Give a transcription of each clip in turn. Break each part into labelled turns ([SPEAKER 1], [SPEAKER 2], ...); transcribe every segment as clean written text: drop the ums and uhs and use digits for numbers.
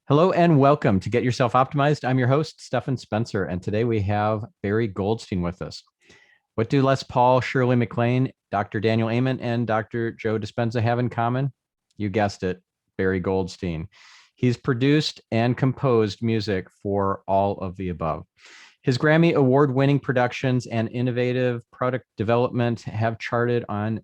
[SPEAKER 1] Hello and welcome to Get Yourself Optimized. I'm your host, Stephan Spencer, and today we have Barry Goldstein with us. What do Les Paul, Shirley MacLaine, Dr. Daniel Amen, and Dr. Joe Dispenza have in common? You guessed it, Barry Goldstein. He's produced and composed music for all of the above. His Grammy award-winning productions and innovative product development have charted on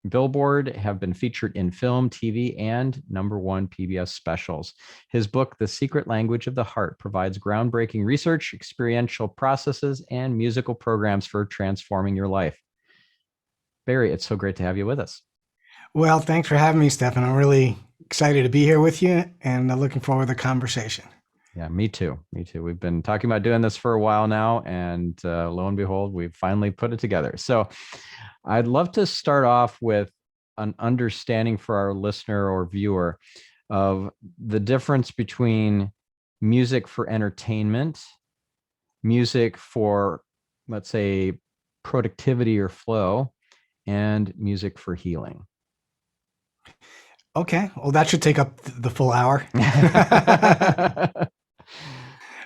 [SPEAKER 1] Billboard, have been featured in film, TV, and #1 PBS specials. His book, The Secret Language of the Heart, provides groundbreaking research, experiential processes, and musical programs for transforming your life. Barry, it's so great to have you with us.
[SPEAKER 2] Well, thanks for having me, Stephan. I'm really excited to be here with you and looking forward to the conversation.
[SPEAKER 1] Yeah, me too. Me too. We've been talking about doing this for a while now, and lo and behold, we've finally put it together. So I'd love to start off with an understanding for our listener or viewer of the difference between music for entertainment, music for, let's say, productivity or flow, and music for healing.
[SPEAKER 2] Okay, well, that should take up the full hour.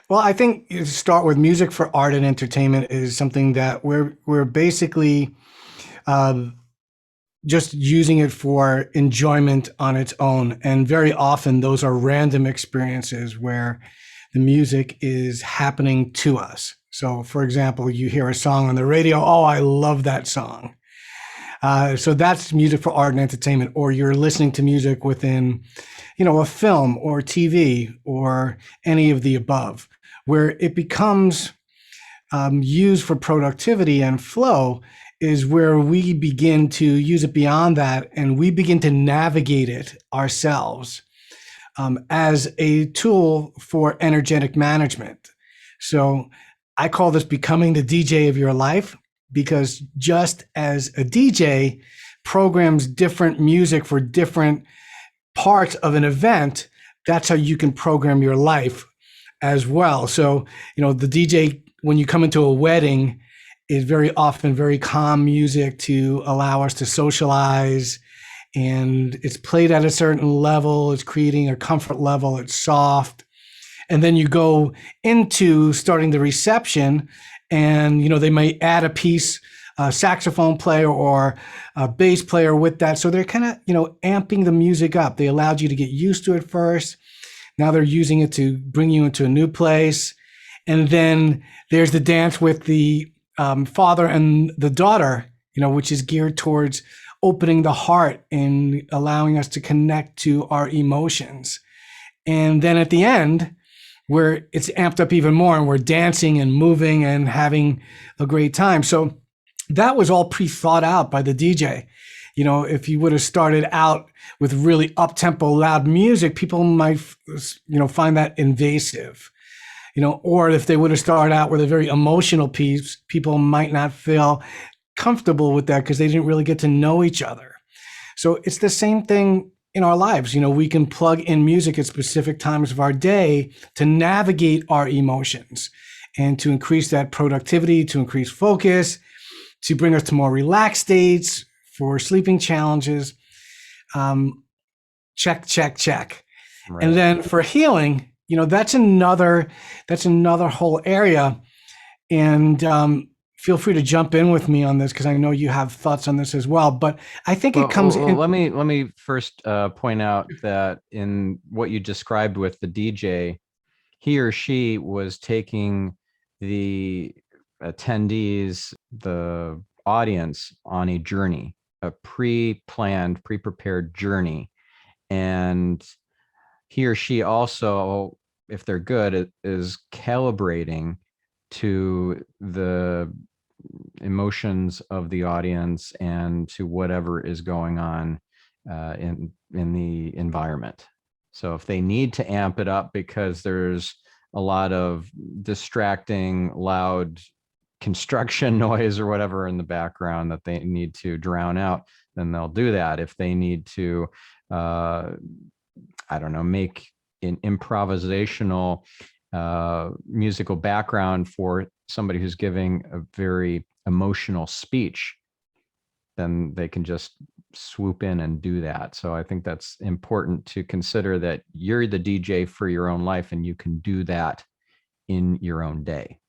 [SPEAKER 2] Well, I think you start with music for art and entertainment is something that we're basically um, just using it for enjoyment on its own, and very often those are random experiences where the music is happening to us. So, for example, you hear a song on the radio. Oh, I love that song. So that's music for art and entertainment, or you're listening to music within, a film or TV or any of the above, where it becomes used for productivity and flow is where we begin to use it beyond that and we begin to navigate it ourselves as a tool for energetic management. So I call this becoming the DJ of your life, because just as a DJ programs different music for different parts of an event, that's how you can program your life as well. So, the DJ, when you come into a wedding, is very often very calm music to allow us to socialize. And it's played at a certain level, it's creating a comfort level, it's soft. And then you go into starting the reception, and they may add a piece, a saxophone player or a bass player with that. So they're kind of amping the music up. They allowed you to get used to it first. Now they're using it to bring you into a new place. And then there's the dance with the father and the daughter, which is geared towards opening the heart and allowing us to connect to our emotions. And then at the end, where it's amped up even more and we're dancing and moving and having a great time. So that was all pre-thought out by the DJ. If you would have started out with really up-tempo loud music, people might, find that invasive. Or if they would have started out with a very emotional piece, people might not feel comfortable with that because they didn't really get to know each other. So it's the same thing in our lives. We can plug in music at specific times of our day to navigate our emotions and to increase that productivity, to increase focus, to bring us to more relaxed states for sleeping challenges. Check, check, check. Right. And then for healing, that's another whole area. And feel free to jump in with me on this, because I know you have thoughts on this as well. But I think it comes in.
[SPEAKER 1] Let me first point out that in what you described with the DJ, he or she was taking the attendees, the audience, on a journey, a pre-planned, pre-prepared journey. And he or she also, if they're good, is calibrating to the emotions of the audience and to whatever is going on in the environment. So if they need to amp it up because there's a lot of distracting, loud construction noise or whatever in the background that they need to drown out, then they'll do that. If they need to, make an improvisational musical background for somebody who's giving a very emotional speech, then they can just swoop in and do that. So I think that's important to consider, that you're the DJ for your own life, and you can do that in your own day.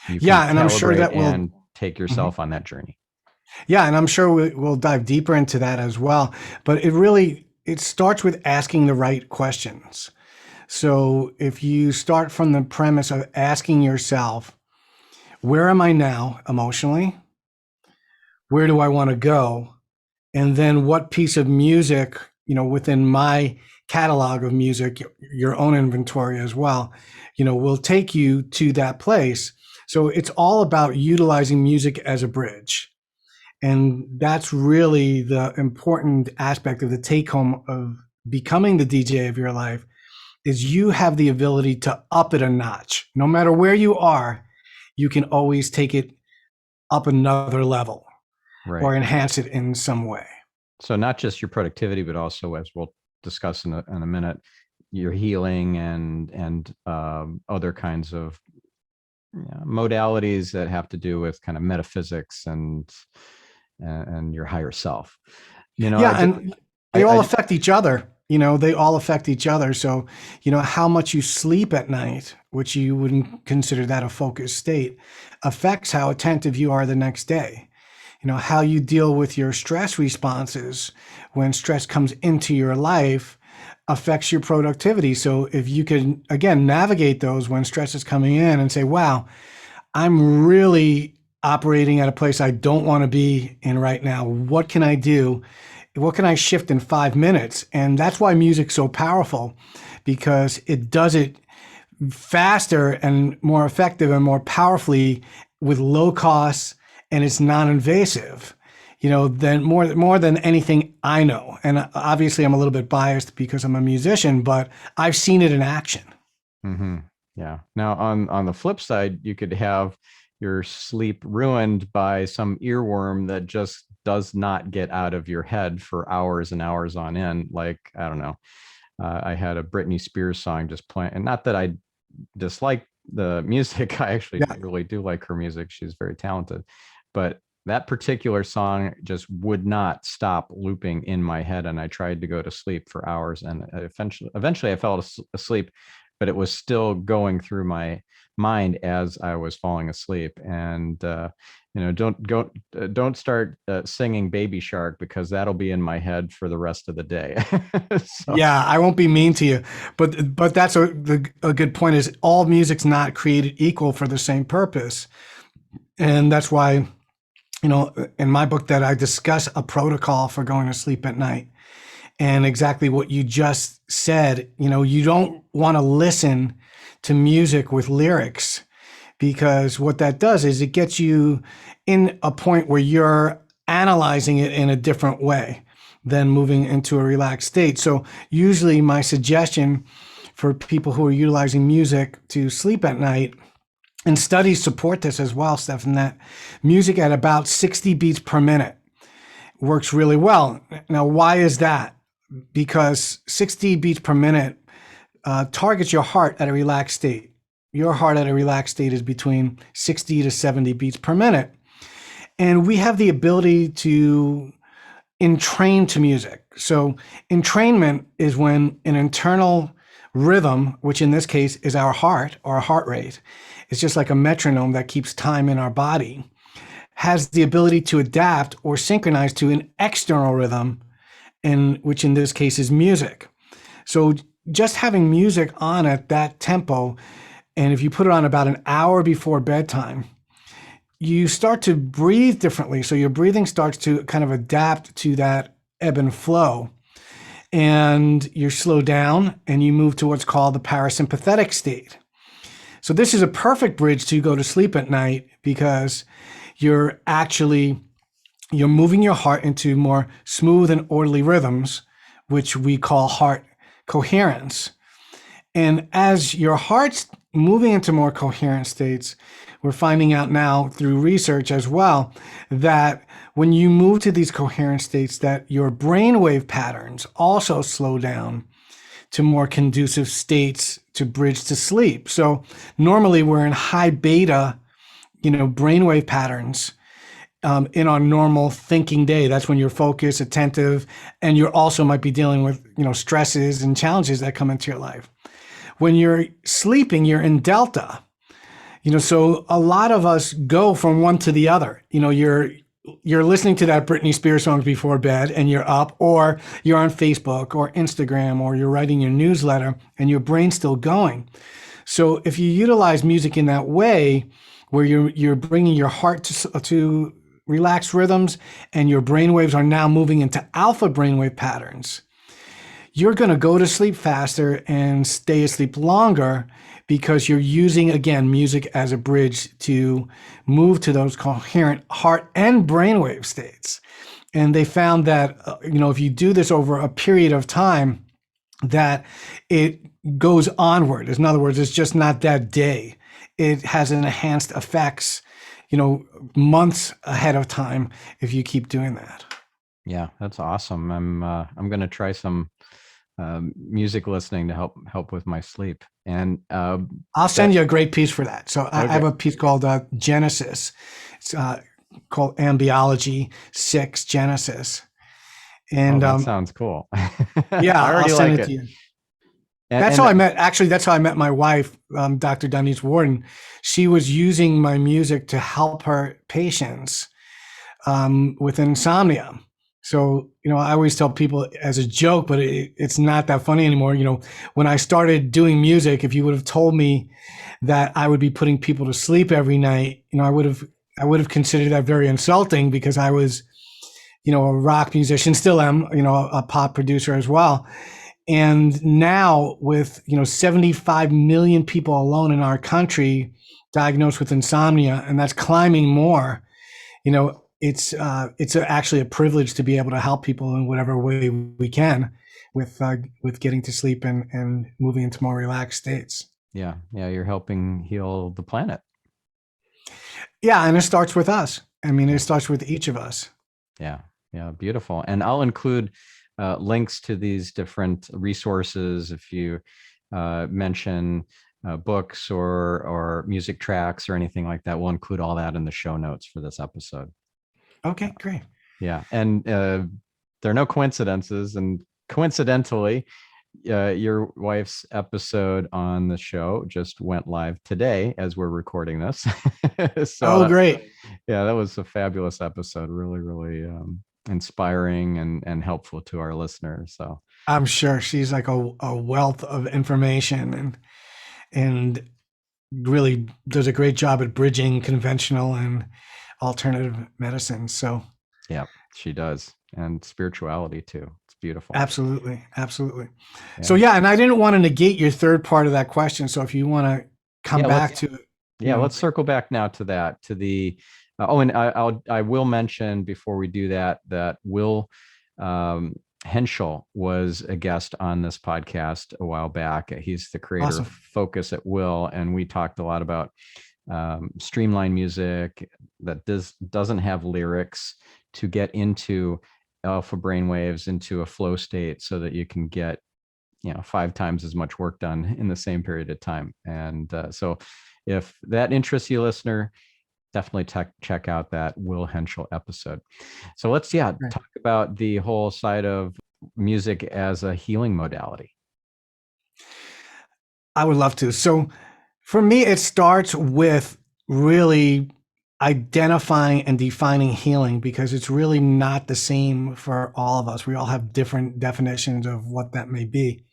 [SPEAKER 1] You can
[SPEAKER 2] Yeah, and I'm sure
[SPEAKER 1] calibrate
[SPEAKER 2] that will.
[SPEAKER 1] and take yourself on that journey.
[SPEAKER 2] Yeah, and I'm sure we'll dive deeper into that as well. But it starts with asking the right questions. So if you start from the premise of asking yourself, where am I now emotionally? Where do I want to go? And then what piece of music, within my catalog of music, your own inventory as well, will take you to that place. So it's all about utilizing music as a bridge. And that's really the important aspect of the take home of becoming the DJ of your life, is you have the ability to up it a notch. No matter where you are, you can always take it up another level,
[SPEAKER 1] Right.
[SPEAKER 2] or enhance it in some way.
[SPEAKER 1] So not just your productivity, but also, as we'll discuss in a minute, your healing and other kinds of modalities that have to do with kind of metaphysics and your higher self.
[SPEAKER 2] And they all affect each other. They all affect each other. So, how much you sleep at night, which you wouldn't consider that a focused state, affects how attentive you are the next day. How you deal with your stress responses when stress comes into your life affects your productivity. So if you can, again, navigate those when stress is coming in and say, wow, I'm really operating at a place I don't want to be in right now. What can I do? What can I shift in 5 minutes? And that's why music's so powerful, because it does it faster and more effective and more powerfully with low costs, and it's non-invasive, than more than anything I know. And obviously I'm a little bit biased because I'm a musician, but I've seen it in action.
[SPEAKER 1] Mm-hmm. Yeah. Now on the flip side, you could have your sleep ruined by some earworm that just does not get out of your head for hours and hours on end. Like, I don't know. I had a Britney Spears song just playing, and not that I dislike the music. I actually really do like her music. She's very talented, but that particular song just would not stop looping in my head, and I tried to go to sleep for hours, and eventually I fell asleep, but it was still going through my mind as I was falling asleep. And don't start singing Baby Shark, because that'll be in my head for the rest of the day. So.
[SPEAKER 2] Yeah, I won't be mean to you, but that's a good point. Is all music's not created equal for the same purpose, and that's why, in my book, that I discuss a protocol for going to sleep at night. And exactly what you just said, you don't want to listen to music with lyrics, because what that does is it gets you in a point where you're analyzing it in a different way than moving into a relaxed state. So usually my suggestion for people who are utilizing music to sleep at night, and studies support this as well, Stephan, that music at about 60 beats per minute works really well. Now, why is that? Because 60 beats per minute targets your heart at a relaxed state. Your heart at a relaxed state is between 60 to 70 beats per minute. And we have the ability to entrain to music. So entrainment is when an internal rhythm, which in this case is our heart or our heart rate, it's just like a metronome that keeps time in our body, has the ability to adapt or synchronize to an external rhythm, which in this case is music. So just having music on at that tempo, and if you put it on about an hour before bedtime, you start to breathe differently. So your breathing starts to kind of adapt to that ebb and flow. And you slow down and you move to what's called the parasympathetic state. So this is a perfect bridge to go to sleep at night, because you're moving your heart into more smooth and orderly rhythms, which we call heart coherence. And as your heart's moving into more coherent states, we're finding out now through research as well that when you move to these coherent states, that your brainwave patterns also slow down to more conducive states to bridge to sleep. So normally we're in high beta, brainwave patterns, in our normal thinking day. That's when you're focused, attentive, and you also might be dealing with, stresses and challenges that come into your life. When you're sleeping, you're in delta. So a lot of us go from one to the other. You're listening to that Britney Spears song before bed and you're up, or you're on Facebook or Instagram, or you're writing your newsletter and your brain's still going. So if you utilize music in that way, where you're bringing your heart to relaxed rhythms and your brainwaves are now moving into alpha brainwave patterns, you're going to go to sleep faster and stay asleep longer, because you're using, again, music as a bridge to move to those coherent heart and brainwave states. And they found that, if you do this over a period of time, that it goes onward. In other words, it's just not that day. It has enhanced effects, months ahead of time if you keep doing that.
[SPEAKER 1] Yeah, that's awesome. I'm going to try some music listening to help with my sleep. And
[SPEAKER 2] I'll send you a great piece for that. So I have a piece called Genesis. It's called Ambiology 6 Genesis. And
[SPEAKER 1] that sounds cool.
[SPEAKER 2] Yeah, I'll send it to you. That's how I met my wife, Dr. Denise Warden. She was using my music to help her patients with insomnia. So, I always tell people as a joke, but it's not that funny anymore. When I started doing music, if you would have told me that I would be putting people to sleep every night, I would have considered that very insulting, because I was, a rock musician, still am, a pop producer as well. And now with, 75 million people alone in our country diagnosed with insomnia, and that's climbing more, it's actually a privilege to be able to help people in whatever way we can with getting to sleep and moving into more relaxed states.
[SPEAKER 1] Yeah. You're helping heal the planet.
[SPEAKER 2] Yeah. And it starts with us. It starts with each of us.
[SPEAKER 1] Yeah. Beautiful. And I'll include links to these different resources. If you mention books or music tracks or anything like that, we'll include all that in the show notes for this episode.
[SPEAKER 2] Okay, great.
[SPEAKER 1] Yeah. And there are no coincidences. And coincidentally, your wife's episode on the show just went live today as we're recording this. So,
[SPEAKER 2] great.
[SPEAKER 1] Yeah, that was a fabulous episode. Really, really inspiring and helpful to our listeners. So
[SPEAKER 2] I'm sure she's like a wealth of information and really does a great job at bridging conventional and alternative medicine. So
[SPEAKER 1] yeah, she does. And spirituality too. It's beautiful.
[SPEAKER 2] Absolutely. Yeah. So and I didn't want to negate your third part of that question. So if you want to come back to
[SPEAKER 1] let's circle back now to that, to the and I will mention before we do that Will Henschel was a guest on this podcast a while back. He's the creator of Focus at Will, and we talked a lot about streamline music that doesn't have lyrics, to get into alpha brainwaves, into a flow state, so that you can get 5 times as much work done in the same period of time. And so if that interests you, listener, definitely check out that Will Henschel episode. So let's talk about the whole side of music as a healing modality.
[SPEAKER 2] I would love to. So for me, it starts with really identifying and defining healing, because it's really not the same for all of us. We all have different definitions of what that may be.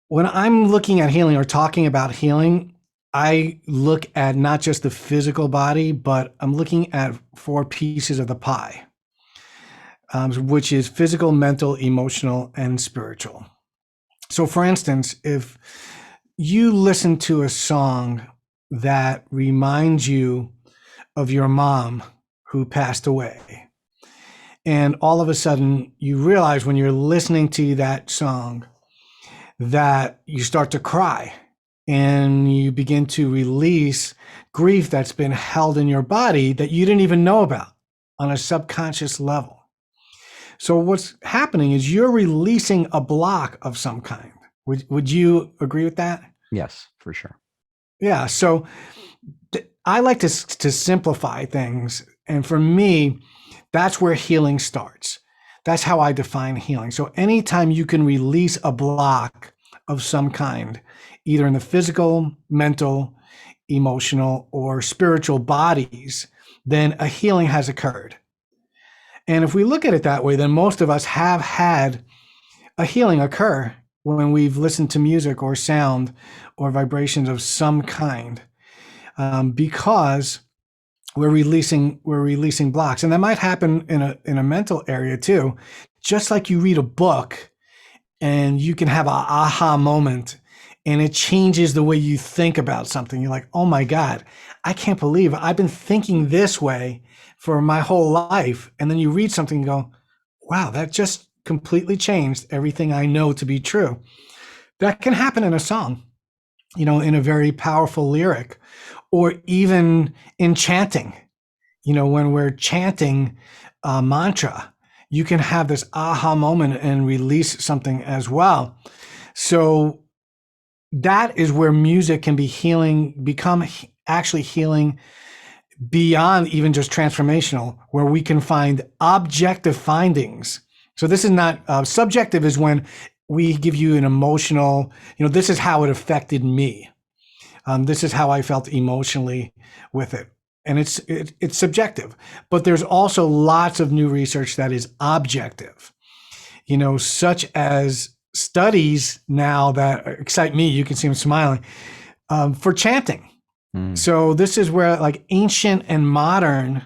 [SPEAKER 2] When I'm looking at healing or talking about healing, I look at not just the physical body, but I'm looking at 4 pieces of the pie, which is physical, mental, emotional, and spiritual. So for instance, if you listen to a song that reminds you of your mom who passed away, and all of a sudden you realize when you're listening to that song that you start to cry, and you begin to release grief that's been held in your body that you didn't even know about on a subconscious level. So what's happening is you're releasing a block of some kind. Would you agree with that?
[SPEAKER 1] Yes, for sure.
[SPEAKER 2] Yeah. So I like to simplify things. And for me, that's where healing starts. That's how I define healing. So anytime you can release a block of some kind, either in the physical, mental, emotional, or spiritual bodies, then a healing has occurred. And if we look at it that way, then most of us have had a healing occur when we've listened to music or sound or vibrations of some kind, because we're releasing blocks. And that might happen in a mental area too. Just like you read a book and you can have an aha moment and it changes the way you think about something. You're like, oh my God, I can't believe I've been thinking this way for my whole life. And then you read something and go, wow, that just completely changed everything I know to be true. That can happen in a song, in a very powerful lyric, or even in chanting. When we're chanting a mantra, you can have this aha moment and release something as well. So that is where music can be healing, become actually healing beyond even just transformational, where we can find objective findings. So this is not subjective, is when we give you an emotional, this is how it affected me. This is how I felt emotionally with it. And it's subjective, but there's also lots of new research that is objective, such as studies now that excite me. You can see them smiling, for chanting. So this is where like ancient and modern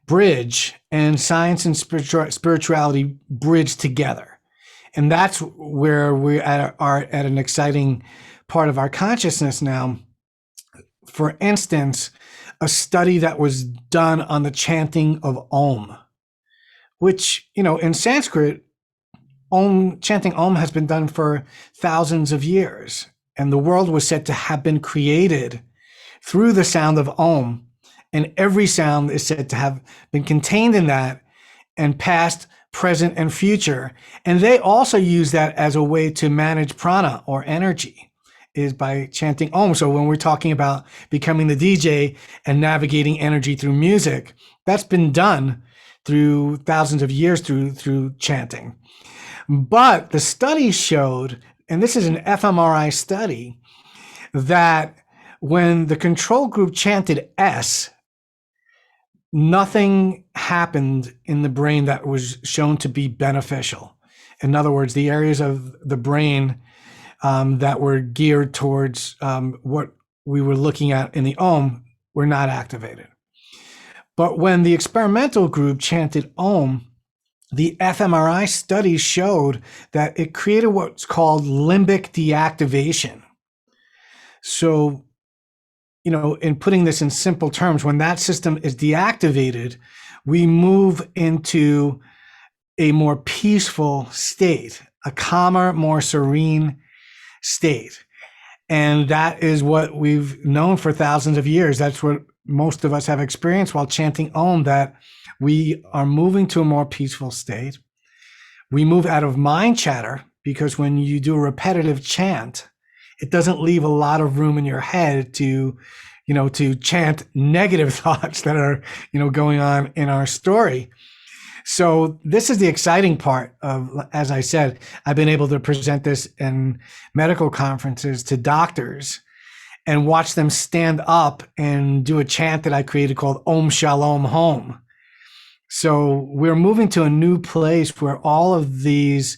[SPEAKER 2] bridge, and science and spirituality bridge together. And that's where we are at an exciting part of our consciousness now. For instance, a study that was done on the chanting of Om, which, in Sanskrit, chanting Om has been done for thousands of years. And the world was said to have been created through the sound of Om. And every sound is said to have been contained in that, and past, present, and future. And they also use that as a way to manage prana, or energy, is by chanting Om. So when we're talking about becoming the DJ and navigating energy through music, that's been done through thousands of years through chanting. But the study showed, and this is an fMRI study, that when the control group chanted S, nothing happened in the brain that was shown to be beneficial. In other words, the areas of the brain that were geared towards what we were looking at in the Om were not activated. But when the experimental group chanted Om, the fMRI study showed that it created what's called limbic deactivation. So, in putting this in simple terms, when that system is deactivated, we move into a more peaceful state, a calmer, more serene state. And that is what we've known for thousands of years. That's what most of us have experienced while chanting Om, that we are moving to a more peaceful state. We move out of mind chatter, because when you do a repetitive chant, it doesn't leave a lot of room in your head to chant negative thoughts that are, going on in our story. So this is the exciting part of, as I said, I've been able to present this in medical conferences to doctors and watch them stand up and do a chant that I created called Om Shalom Home. So we're moving to a new place where all of these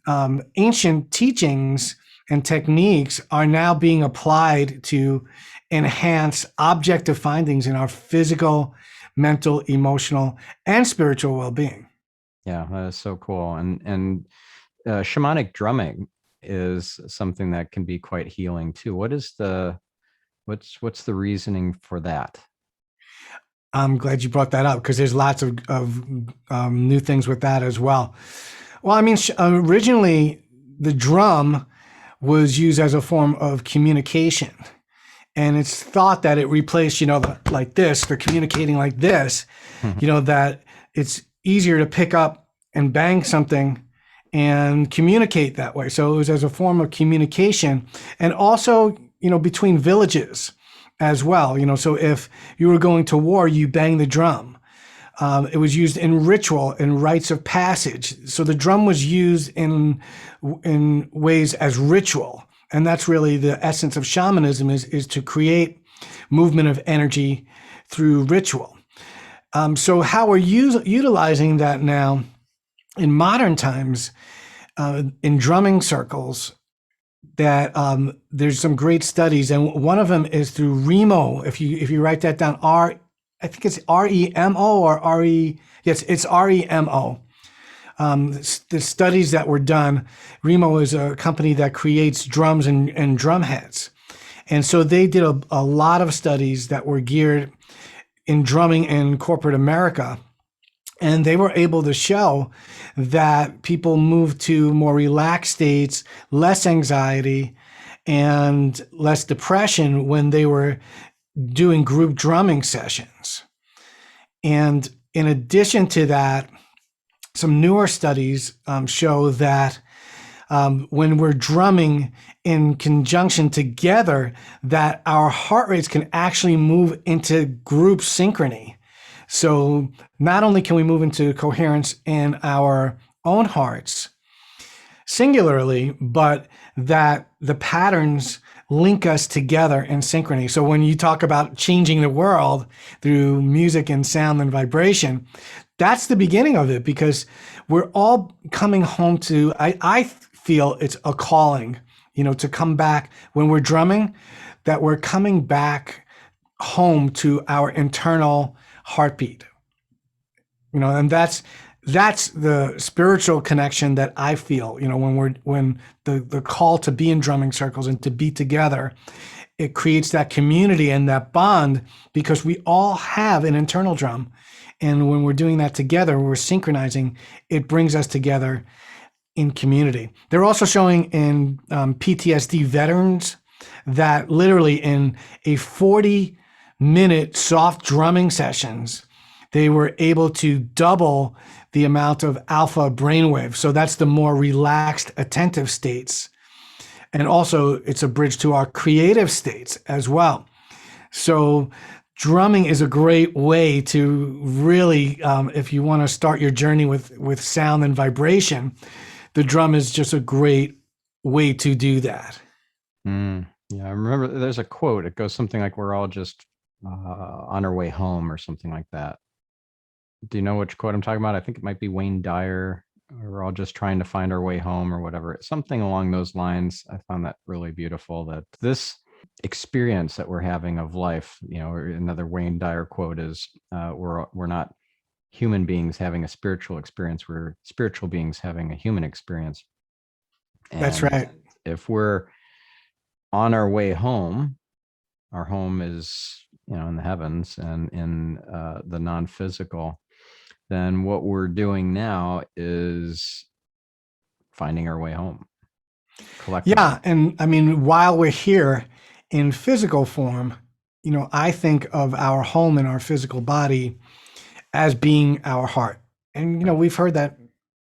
[SPEAKER 2] ancient teachings and techniques are now being applied to enhance objective findings in our physical, mental, emotional, and spiritual well-being.
[SPEAKER 1] Yeah, that is so cool. And shamanic drumming is something that can be quite healing too. What's the reasoning for that?
[SPEAKER 2] I'm glad you brought that up, because there's lots of new things with that as well. Well, I mean, originally the drum was used as a form of communication. And it's thought that it replaced, like this, they're communicating like this, that it's easier to pick up and bang something and communicate that way. So it was as a form of communication, and also, between villages as well. So if you were going to war, you bang the drum. It was used in ritual and rites of passage. So the drum was used in ways as ritual. And that's really the essence of shamanism, is to create movement of energy through ritual. So how we're utilizing that now in modern times, in drumming circles, that there's some great studies, and one of them is through Remo. If you write that down, I think it's REMO or RE. Yes, it's REMO. The studies that were done, Remo is a company that creates drums and drum heads. And so they did a lot of studies that were geared in drumming in corporate America. And they were able to show that people moved to more relaxed states, less anxiety, and less depression when they were doing group drumming sessions. And in addition to that, some newer studies show that when we're drumming in conjunction together, that our heart rates can actually move into group synchrony. So not only can we move into coherence in our own hearts singularly, but that the patterns link us together in synchrony. So when you talk about changing the world through music and sound and vibration, that's the beginning of it, because we're all coming home to, I feel it's a calling, to come back when we're drumming, that we're coming back home to our internal heartbeat, and that's the spiritual connection that I feel, when the call to be in drumming circles and to be together, it creates that community and that bond, because we all have an internal drum. And when we're doing that together, we're synchronizing, it brings us together in community. They're also showing in PTSD veterans that literally in a 40-minute soft drumming sessions, they were able to double the amount of alpha brainwave. So that's the more relaxed, attentive states. And also it's a bridge to our creative states as well. So drumming is a great way to really, if you want to start your journey with sound and vibration, the drum is just a great way to do that.
[SPEAKER 1] Yeah, I remember there's a quote. It goes something like, we're all just on our way home, or something like that. Do you know which quote I'm talking about? I think it might be Wayne Dyer. We're all just trying to find our way home, or whatever. Something along those lines. I found that really beautiful, that this experience that we're having of life, another Wayne Dyer quote is, we're not human beings having a spiritual experience. We're spiritual beings having a human experience. And
[SPEAKER 2] that's right.
[SPEAKER 1] If we're on our way home, our home is, in the heavens and in the non-physical, then what we're doing now is finding our way home collectively.
[SPEAKER 2] Yeah. And I mean, while we're here in physical form, I think of our home and our physical body as being our heart. And, we've heard that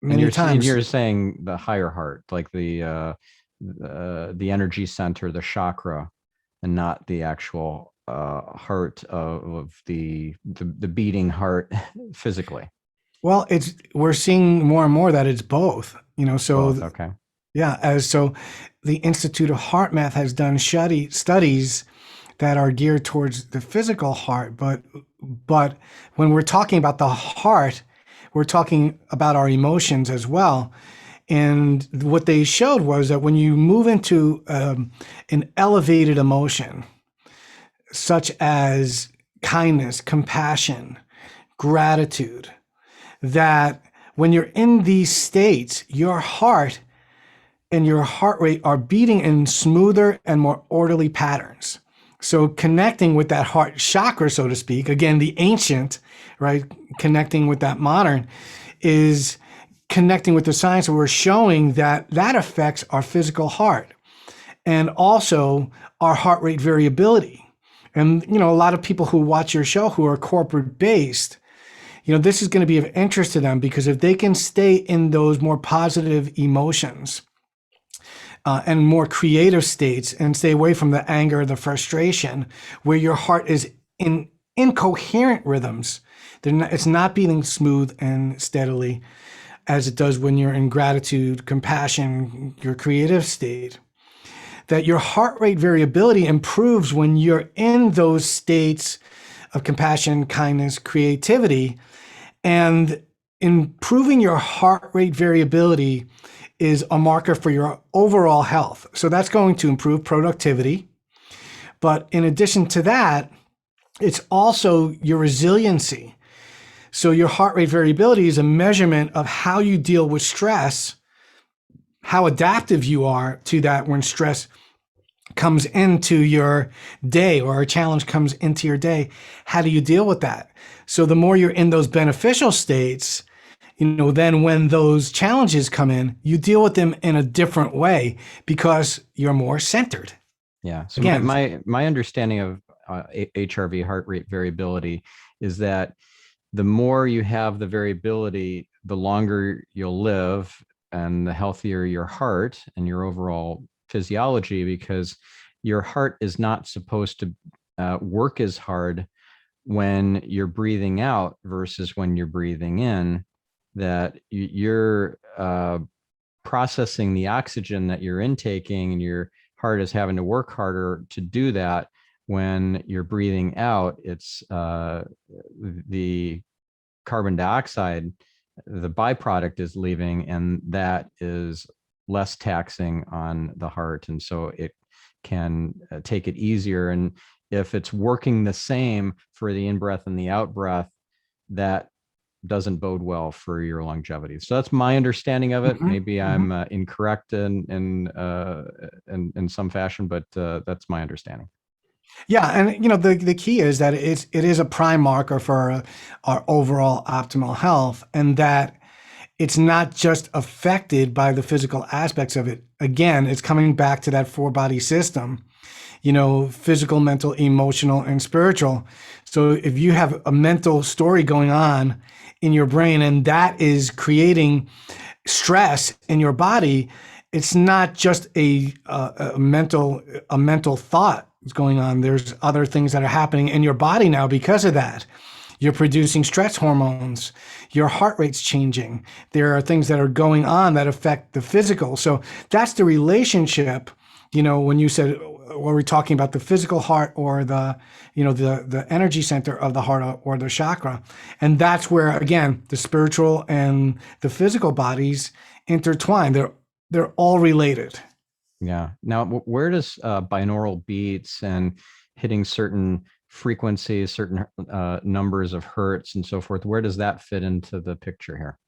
[SPEAKER 2] many times.
[SPEAKER 1] And you're saying the higher heart, like the energy center, the chakra, and not the actual heart of the beating heart physically.
[SPEAKER 2] Well, we're seeing more and more that it's both, so
[SPEAKER 1] both, okay.
[SPEAKER 2] Yeah, so the Institute of Heart Math has done studies that are geared towards the physical heart, but when we're talking about the heart, we're talking about our emotions as well. And what they showed was that when you move into an elevated emotion, such as kindness, compassion, gratitude, that when you're in these states, your heart and your heart rate are beating in smoother and more orderly patterns. So connecting with that heart chakra, so to speak, again, the ancient, right, connecting with that modern, is connecting with the science where we're showing that affects our physical heart and also our heart rate variability. And, a lot of people who watch your show who are corporate based, this is going to be of interest to them, because if they can stay in those more positive emotions, and more creative states, and stay away from the anger, the frustration, where your heart is in incoherent rhythms. It's not beating smooth and steadily as it does when you're in gratitude, compassion, your creative state. That your heart rate variability improves when you're in those states of compassion, kindness, creativity. And improving your heart rate variability is a marker for your overall health. So that's going to improve productivity. But in addition to that, it's also your resiliency. So your heart rate variability is a measurement of how you deal with stress, how adaptive you are to that when stress comes into your day or a challenge comes into your day. How do you deal with that? So the more you're in those beneficial states, then when those challenges come in, you deal with them in a different way because you're more centered.
[SPEAKER 1] Yeah. So again, my understanding of HRV, heart rate variability, is that the more you have the variability, the longer you'll live and the healthier your heart and your overall physiology, because your heart is not supposed to work as hard when you're breathing out versus when you're breathing in, that you're processing the oxygen that you're intaking, and your heart is having to work harder to do that. When you're breathing out, it's the carbon dioxide, the byproduct is leaving, and that is less taxing on the heart. And so it can take it easier. And if it's working the same for the in-breath and the out-breath, that doesn't bode well for your longevity. So that's my understanding of it. Maybe I'm incorrect in some fashion, but that's my understanding.
[SPEAKER 2] Yeah, and the key is that it is a prime marker for our overall optimal health, and that it's not just affected by the physical aspects of it. Again, it's coming back to that 4-body system, physical, mental, emotional, and spiritual. So if you have a mental story going on in your brain and that is creating stress in your body, it's not just a mental thought is going on. There's other things that are happening in your body now because of that. You're producing stress hormones. Your heart rate's changing. There are things that are going on that affect the physical. So that's the relationship. When you said, were we talking about the physical heart or the energy center of the heart or the chakra? And that's where, again, the spiritual and the physical bodies intertwine. They're all related.
[SPEAKER 1] Yeah. Now, where does binaural beats and hitting certain frequencies, certain numbers of hertz and so forth, where does that fit into the picture here?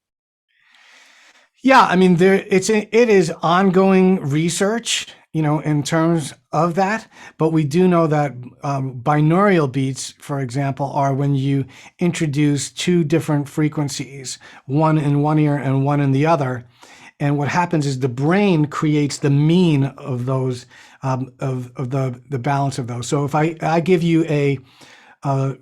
[SPEAKER 2] Yeah, I mean, it is ongoing research, in terms of that. But we do know that binaural beats, for example, are when you introduce two different frequencies, one in one ear and one in the other. And what happens is the brain creates the mean of those, of the balance of those. So if I give you a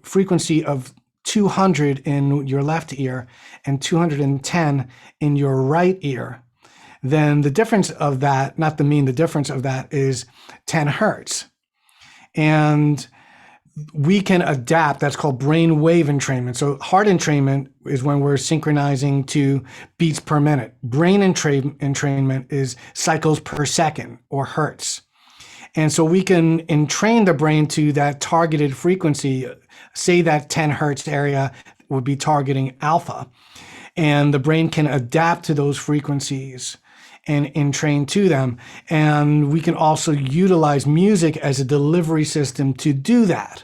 [SPEAKER 2] frequency of 200 in your left ear and 210 in your right ear, then the difference of that, not the mean, the difference of that is 10 hertz. And we can adapt. That's called brainwave entrainment. So heart entrainment is when we're synchronizing to beats per minute. Brain entrainment is cycles per second or hertz. And so we can entrain the brain to that targeted frequency. Say that 10 hertz area would be targeting alpha. And the brain can adapt to those frequencies and entrain to them. And we can also utilize music as a delivery system to do that,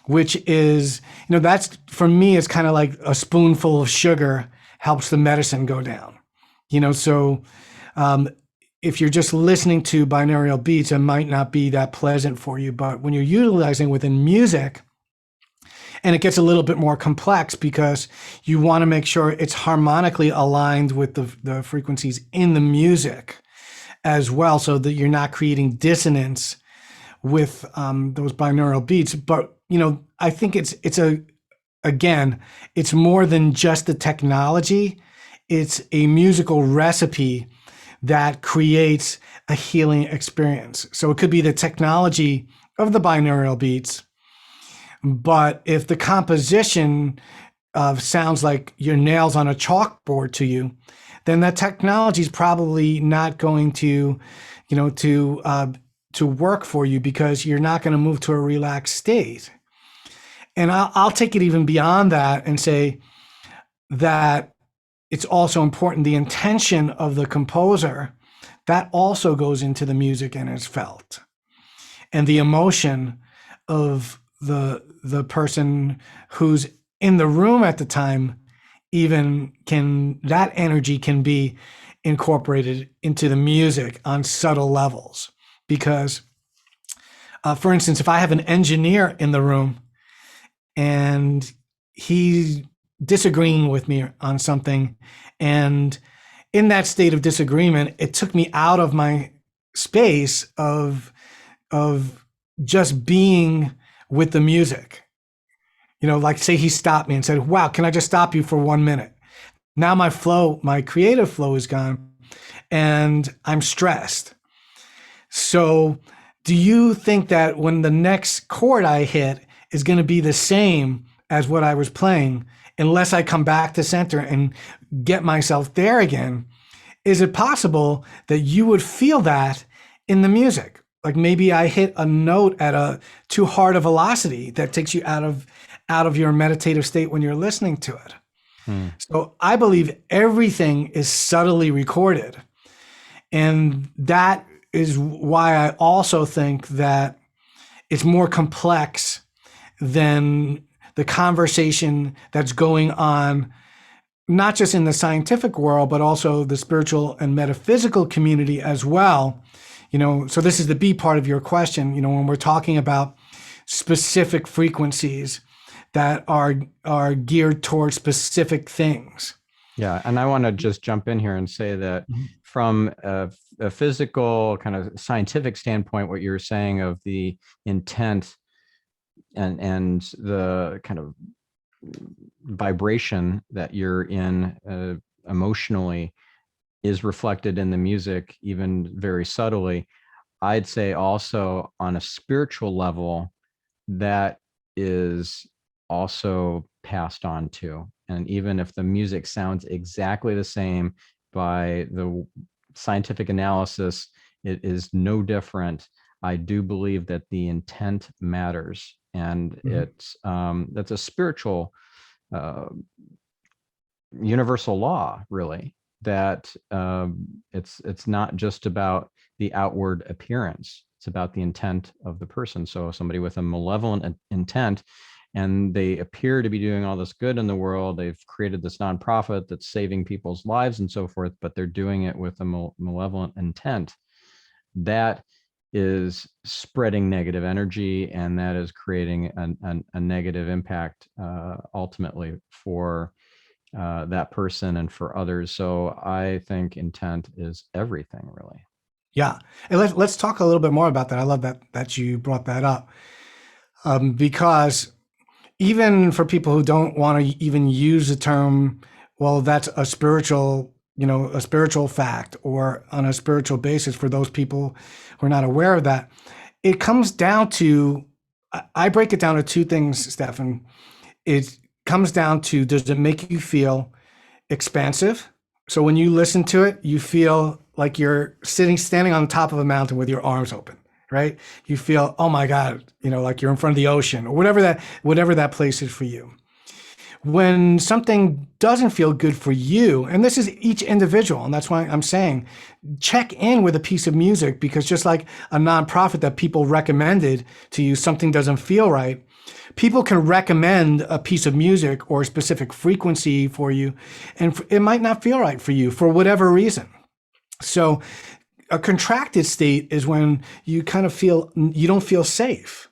[SPEAKER 2] which is, that's, for me, it's kind of like a spoonful of sugar helps the medicine go down. So if you're just listening to binaural beats, it might not be that pleasant for you. But when you're utilizing within music, and it gets a little bit more complex because you want to make sure it's harmonically aligned with the frequencies in the music as well, so that you're not creating dissonance with those binaural beats. But, I think it's more than just the technology. It's a musical recipe that creates a healing experience. So it could be the technology of the binaural beats, but if the composition sounds like your nails on a chalkboard to you, then that technology is probably not going to, to work for you, because you're not going to move to a relaxed state. And I'll take it even beyond that and say that it's also important, the intention of the composer, that also goes into the music and is felt. And the emotion of the person who's in the room at the time, even that energy can be incorporated into the music on subtle levels. Because, for instance, if I have an engineer in the room and he's disagreeing with me on something, and in that state of disagreement, it took me out of my space of just being with the music. Like say he stopped me and said, wow, can I just stop you for 1 minute? Now my creative flow is gone and I'm stressed. So do you think that when the next chord I hit is going to be the same as what I was playing, unless I come back to center and get myself there again? Is it possible that you would feel that in the music? Like maybe I hit a note at a too hard a velocity that takes you out of your meditative state when you're listening to it. So I believe everything is subtly recorded. And that is why I also think that it's more complex than the conversation that's going on, not just in the scientific world, but also the spiritual and metaphysical community as well. So this is the B part of your question, when we're talking about specific frequencies that are geared towards specific things.
[SPEAKER 1] Yeah, and I want to just jump in here and say that from a physical kind of scientific standpoint, what you're saying of the intent and the kind of vibration that you're in emotionally is reflected in the music, even very subtly. I'd say also on a spiritual level, that is also passed on to. And even if the music sounds exactly the same by the scientific analysis, it is no different. I do believe that the intent matters, and that's a spiritual universal law, really, that it's not just about the outward appearance. It's about the intent of the person. So somebody with a malevolent intent, and they appear to be doing all this good in the world. They've created this nonprofit that's saving people's lives and so forth, but they're doing it with a malevolent intent. That is spreading negative energy, and that is creating a negative impact ultimately for that person and for others. So I think intent is everything, really.
[SPEAKER 2] Yeah. And let's talk a little bit more about that. I love that you brought that up. Because even for people who don't want to even use the term, well, that's a spiritual fact, or on a spiritual basis, for those people who are not aware of that, it comes down to, I break it down to two things, Stephan. It comes down to, does it make you feel expansive? So when you listen to it, you feel like you're standing on the top of a mountain with your arms open, right? You feel, oh my God, like you're in front of the ocean, or whatever that place is for you. When something doesn't feel good for you, and this is each individual, and that's why I'm saying, check in with a piece of music, because just like a nonprofit that people recommended to you, something doesn't feel right, people can recommend a piece of music or a specific frequency for you, and it might not feel right for you for whatever reason. So a contracted state is when you kind of feel, you don't feel safe.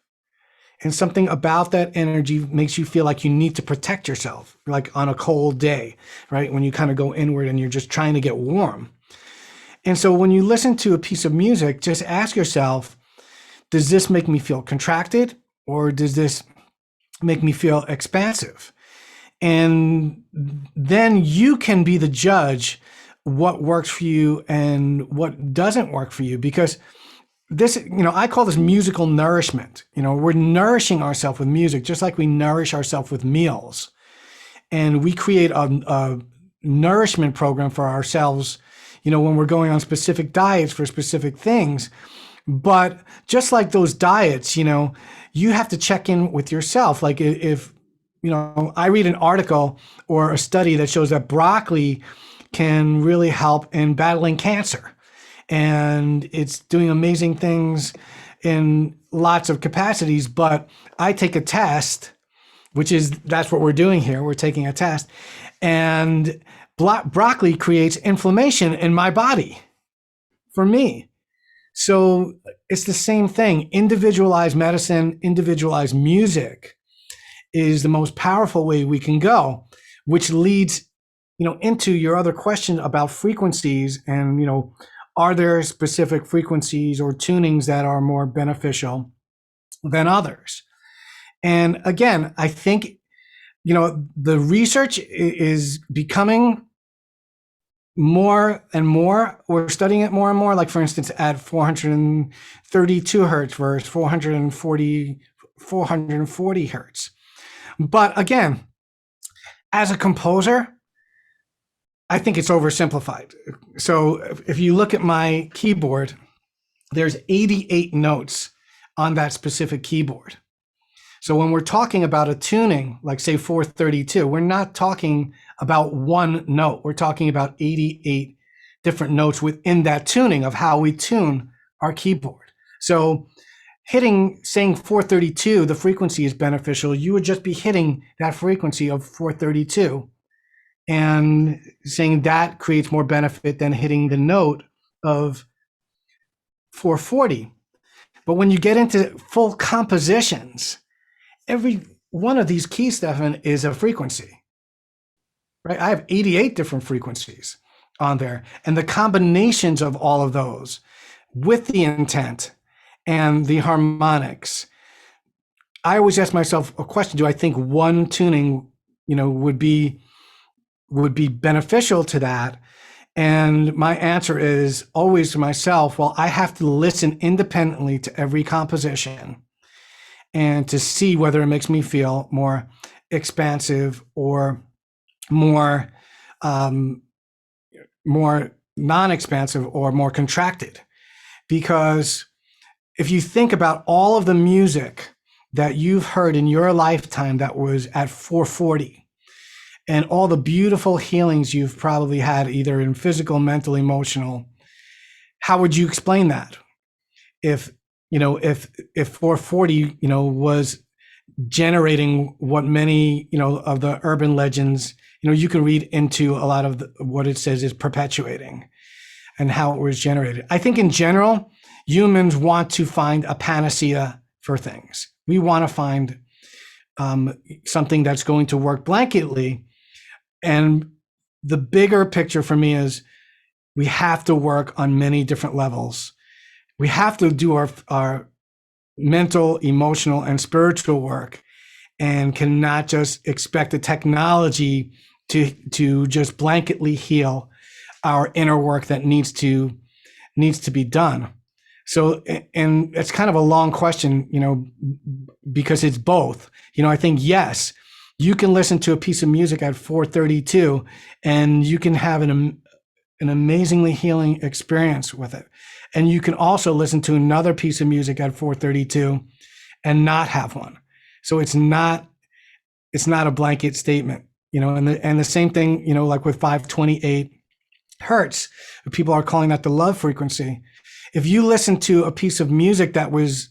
[SPEAKER 2] And something about that energy makes you feel like you need to protect yourself, like on a cold day, right? When you kind of go inward and you're just trying to get warm. And so when you listen to a piece of music, just ask yourself, does this make me feel contracted, or does this make me feel expansive? And then you can be the judge what works for you and what doesn't work for you. Because this, I call this musical nourishment. We're nourishing ourselves with music, just like we nourish ourselves with meals. And we create a nourishment program for ourselves, when we're going on specific diets for specific things. But just like those diets, you have to check in with yourself. Like if, I read an article or a study that shows that broccoli can really help in battling cancer. And it's doing amazing things in lots of capacities. But I take a test, that's what we're doing here. We're taking a test, and broccoli creates inflammation in my body for me. So it's the same thing. Individualized medicine, individualized music is the most powerful way we can go, which leads, into your other question about frequencies and, are there specific frequencies or tunings that are more beneficial than others? And again, I think, the research is becoming more and more. We're studying it more and more. Like, for instance, at 432 hertz versus 440 hertz. But again, as a composer, I think it's oversimplified. So if you look at my keyboard, there's 88 notes on that specific keyboard. So when we're talking about a tuning, like say 432, we're not talking about one note. We're talking about 88 different notes within that tuning of how we tune our keyboard. So saying 432, the frequency is beneficial, you would just be hitting that frequency of 432 and saying that creates more benefit than hitting the note of 440. But when you get into full compositions, every one of these keys, Stephan, is a frequency, right? I have 88 different frequencies on there, and the combinations of all of those with the intent and the harmonics. I always ask myself a question: do I think one tuning, would be beneficial to that? And my answer is always to myself, well, I have to listen independently to every composition and to see whether it makes me feel more expansive or more non-expansive or more contracted. Because if you think about all of the music that you've heard in your lifetime that was at 440, and all the beautiful healings you've probably had, either in physical, mental, emotional, how would you explain that? If 440, was generating what many, of the urban legends, you can read into a lot of what it says is perpetuating and how it was generated. I think in general, humans want to find a panacea for things. We want to find something that's going to work blanketly. And the bigger picture for me is we have to work on many different levels. We have to do our mental, emotional, and spiritual work, and cannot just expect the technology to just blanketly heal our inner work that needs to be done. So, and it's kind of a long question, because it's both. I think, yes, you can listen to a piece of music at 432 and you can have an amazingly healing experience with it. And you can also listen to another piece of music at 432 and not have one. So it's not a blanket statement, and the same thing, like with 528 hertz, people are calling that the love frequency. If you listen to a piece of music that was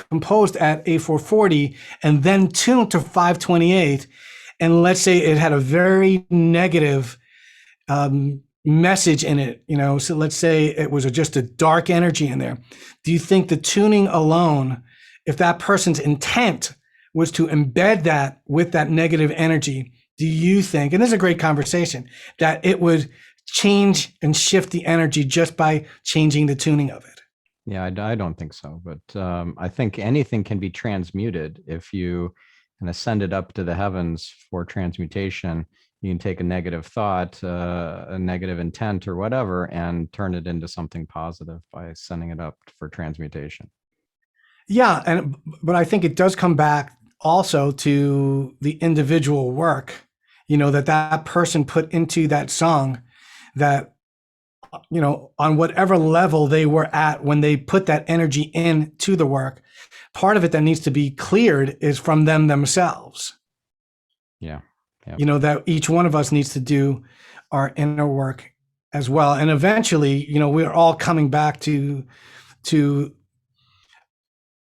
[SPEAKER 2] composed at A440 and then tuned to 528, and let's say it had a very negative message in it, so let's say it was just a dark energy in there. Do you think the tuning alone, if that person's intent was to embed that with that negative energy, do you think, and this is a great conversation, that it would change and shift the energy just by changing the tuning of it?
[SPEAKER 1] Yeah, I don't think so. But I think anything can be transmuted if you kind of send it up to the heavens for transmutation. You can take a negative thought, a negative intent or whatever, and turn it into something positive by sending it up for transmutation.
[SPEAKER 2] Yeah, but I think it does come back also to the individual work, that that person put into that song, that on whatever level they were at when they put that energy into the work. Part of it that needs to be cleared is from them themselves.
[SPEAKER 1] Yeah. Yep.
[SPEAKER 2] That each one of us needs to do our inner work as well. And eventually, we're all coming back to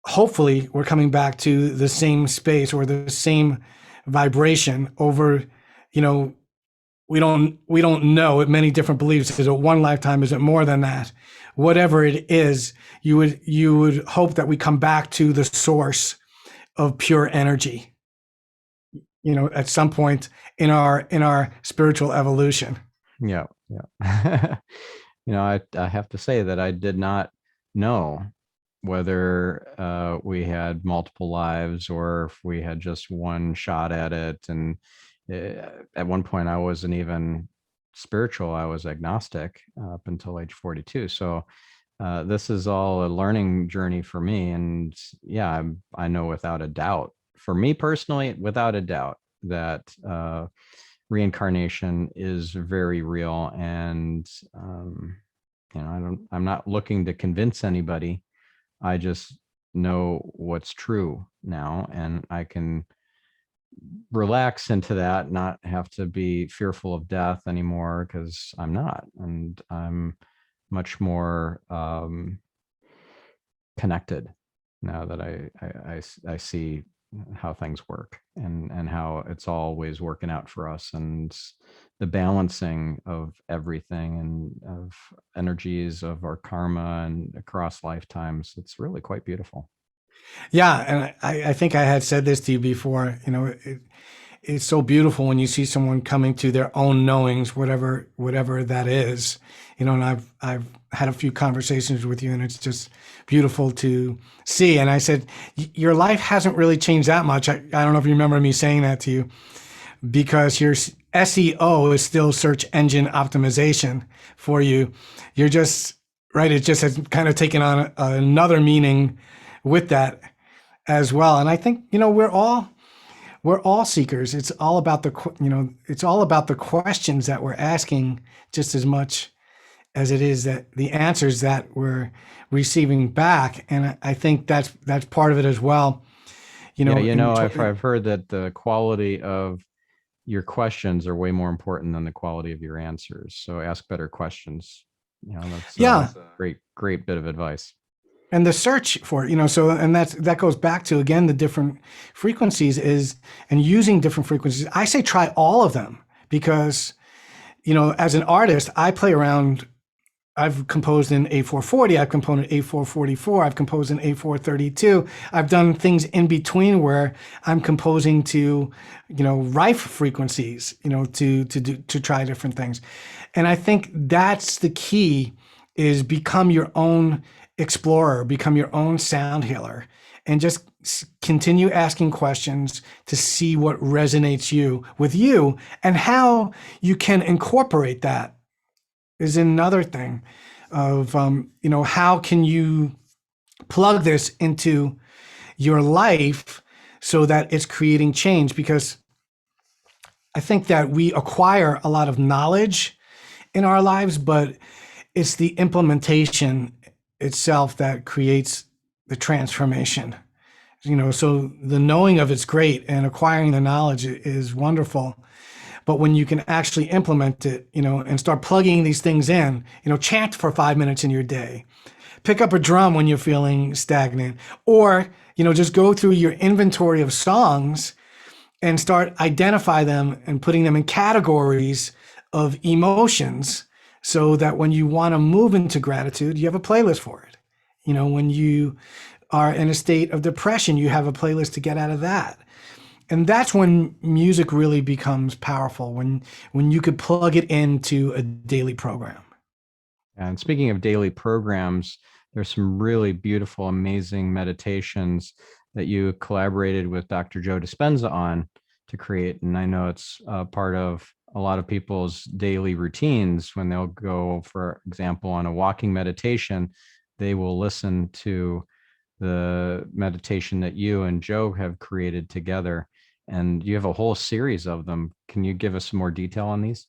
[SPEAKER 2] hopefully we're coming back to the same space or the same vibration over, we don't know. Many different beliefs. Is it one lifetime? Is it more than that? Whatever it is, you would hope that we come back to the source of pure energy, at some point in our spiritual evolution.
[SPEAKER 1] Yeah. Yeah. I have to say that I did not know whether we had multiple lives or if we had just one shot at it. And at one point, I wasn't even spiritual. I was agnostic up until age 42. So this is all a learning journey for me. And yeah, I know without a doubt, for me personally, without a doubt, that reincarnation is very real. And I'm not looking to convince anybody. I just know what's true now, and I can relax into that, not have to be fearful of death anymore, because I'm not, and I'm much more connected now that I see how things work, and how it's always working out for us, and the balancing of everything, and of energies of our karma and across lifetimes. It's really quite beautiful.
[SPEAKER 2] Yeah, and I think I had said this to you before. It's so beautiful when you see someone coming to their own knowings, whatever that is. And I've had a few conversations with you, and it's just beautiful to see. And I said, your life hasn't really changed that much. I don't know if you remember me saying that to you, because your SEO is still search engine optimization for you. You're just right. It just has kind of taken on another meaning with that as well. And I think, we're all seekers. It's all about the questions that we're asking, just as much as it is that the answers that we're receiving back. And I think that's part of it as well.
[SPEAKER 1] Yeah, I've heard that the quality of your questions are way more important than the quality of your answers. So ask better questions. That's
[SPEAKER 2] yeah.
[SPEAKER 1] a great bit of advice.
[SPEAKER 2] And the search for it, so, and that goes back to, again, the different frequencies and using different frequencies. I say try all of them, because, as an artist, I play around. I've composed in A440, I've composed in A444, I've composed in A432. I've done things in between where I'm composing to, rife frequencies, to try different things. And I think that's the key, is become your own explorer, become your own sound healer, and just continue asking questions to see what resonates with you, and how you can incorporate that is another thing of, how can you plug this into your life so that it's creating change? Because I think that we acquire a lot of knowledge in our lives, but it's the implementation itself that creates the transformation. So the knowing of it's great, and acquiring the knowledge is wonderful. But when you can actually implement it, and start plugging these things in, chant for 5 minutes in your day, pick up a drum when you're feeling stagnant, or, just go through your inventory of songs and start identify them and putting them in categories of emotions, so that when you want to move into gratitude, you have a playlist for it. When you are in a state of depression, you have a playlist to get out of that. And that's when music really becomes powerful, when you could plug it into a daily program.
[SPEAKER 1] And speaking of daily programs, there's some really beautiful, amazing meditations that you collaborated with Dr. Joe Dispenza on. to create. And I know it's part of a lot of people's daily routines. When they'll go, for example, on a walking meditation, they will listen to the meditation that you and Joe have created together. And you have a whole series of them. Can you give us some more detail on these?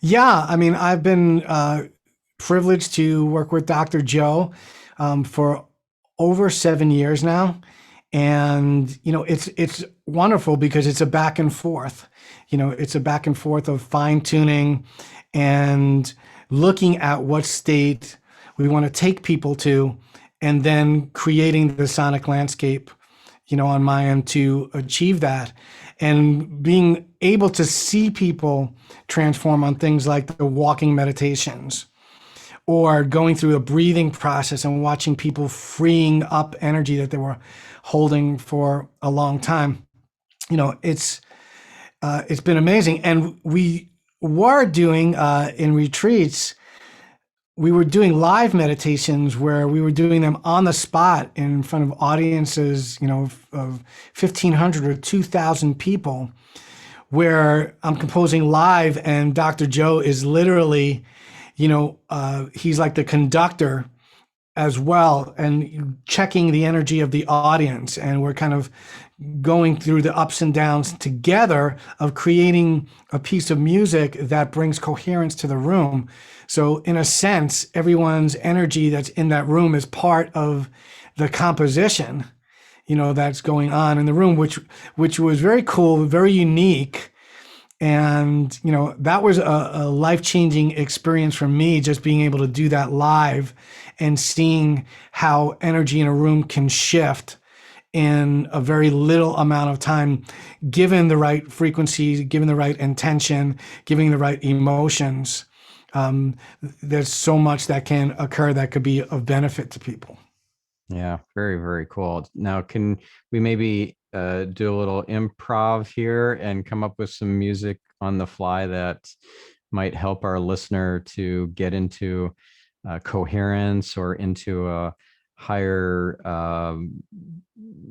[SPEAKER 2] Yeah, I mean, I've been privileged to work with Dr. Joe for over 7 years now. And it's wonderful because it's a back and forth. It's a back and forth of fine tuning and looking at what state we want to take people to, and then creating the sonic landscape, on my end to achieve that. And being able to see people transform on things like the walking meditations, or going through a breathing process and watching people freeing up energy that they were holding for a long time. It's been amazing. And we were doing in retreats, we were doing live meditations where we were doing them on the spot in front of audiences, of 1,500 or 2,000 people, where I'm composing live and Dr. Joe is literally, he's like the conductor as well, and checking the energy of the audience. And we're kind of going through the ups and downs together of creating a piece of music that brings coherence to the room. So in a sense, everyone's energy that's in that room is part of the composition, that's going on in the room, which was very cool, very unique. And, that was a life-changing experience for me, just being able to do that live and seeing how energy in a room can shift in a very little amount of time, given the right frequency, given the right intention, giving the right emotions. There's so much that can occur that could be of benefit to people.
[SPEAKER 1] Yeah, very, very cool. Now, can we maybe do a little improv here and come up with some music on the fly that might help our listener to get into coherence or into a higher,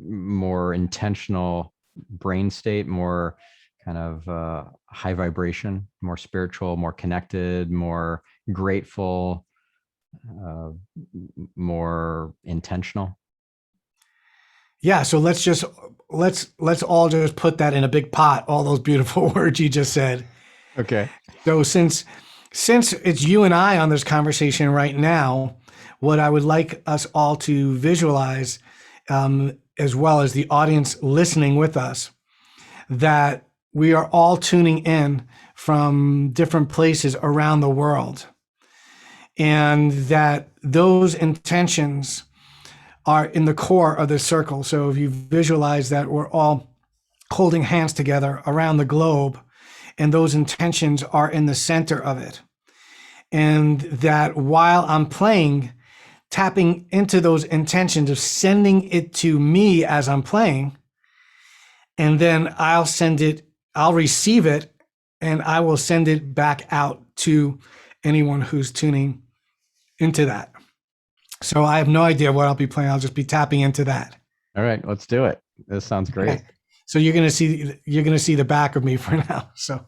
[SPEAKER 1] more intentional brain state, more kind of high vibration, more spiritual, more connected, more grateful, uh, more intentional?
[SPEAKER 2] Yeah, so let's all just put that in a big pot, all those beautiful words you just said.
[SPEAKER 1] Okay.
[SPEAKER 2] So since it's you and I on this conversation right now, what I would like us all to visualize, as well as the audience listening with us, that we are all tuning in from different places around the world, and that those intentions are in the core of the circle. So if you visualize that we're all holding hands together around the globe, and those intentions are in the center of it. And that while I'm playing, tapping into those intentions of sending it to me as I'm playing, and then I'll receive it, and I will send it back out to anyone who's tuning into that. So I have no idea what I'll be playing. I'll just be tapping into that.
[SPEAKER 1] All right, let's do it. This sounds great.
[SPEAKER 2] Okay. So you're gonna see the back of me for now. So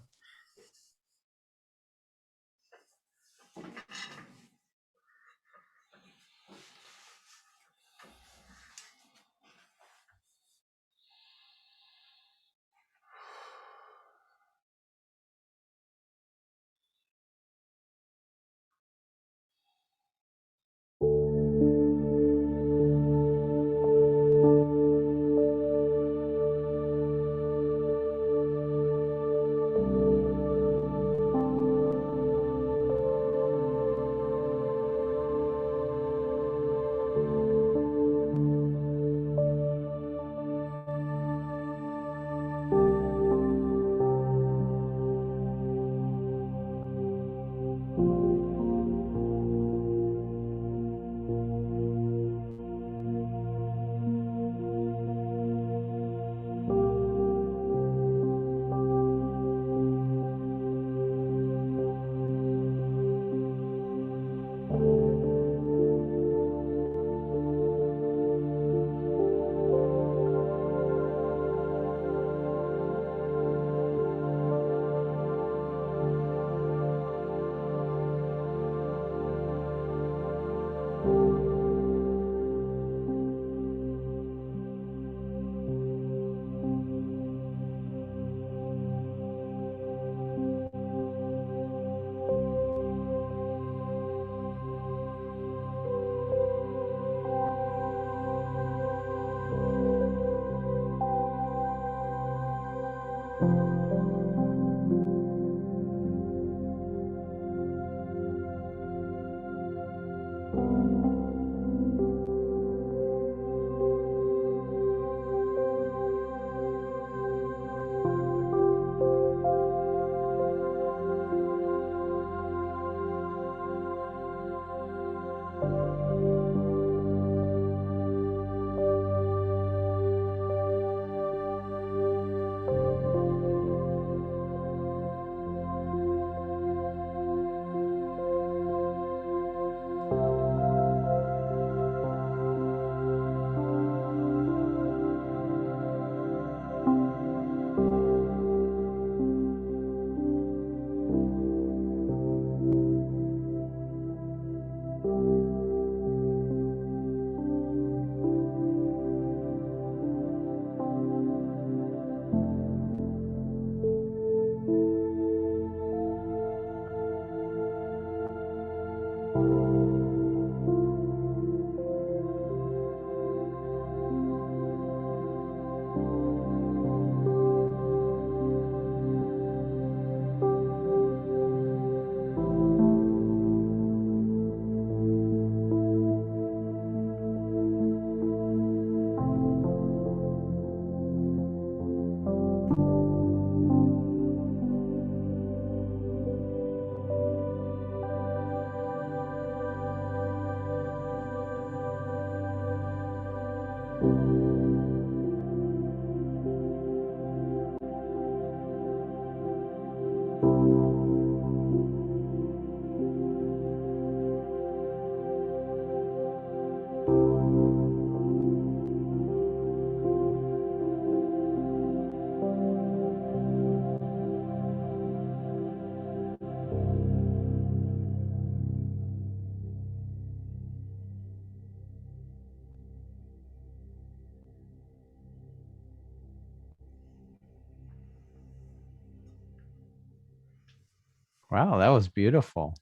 [SPEAKER 1] Wow, that was beautiful.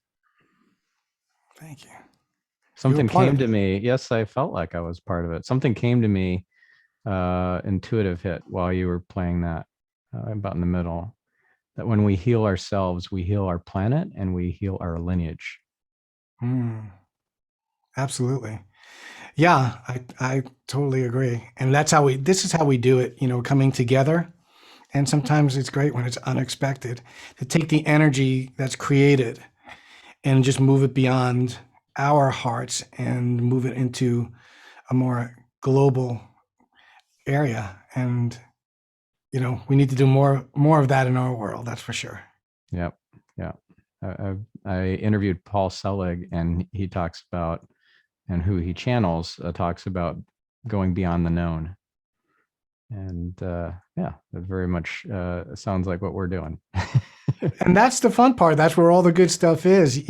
[SPEAKER 2] Thank you. You were
[SPEAKER 1] Something
[SPEAKER 2] part
[SPEAKER 1] came
[SPEAKER 2] of
[SPEAKER 1] to
[SPEAKER 2] it.
[SPEAKER 1] me. Yes, I felt like I was part of it. Something came to me, intuitive hit while you were playing that, about in the middle. That when we heal ourselves, we heal our planet and we heal our lineage.
[SPEAKER 2] Mm, absolutely. Yeah, I totally agree. And that's how this is how we do it, coming together. And sometimes it's great when it's unexpected to take the energy that's created and just move it beyond our hearts and move it into a more global area. And, we need to do more of that in our world. That's for sure.
[SPEAKER 1] Yep. Yeah. I interviewed Paul Selig, and he talks about, and who he channels, talks about going beyond the known. And yeah, that very much sounds like what we're doing.
[SPEAKER 2] And that's the fun part. That's where all the good stuff is,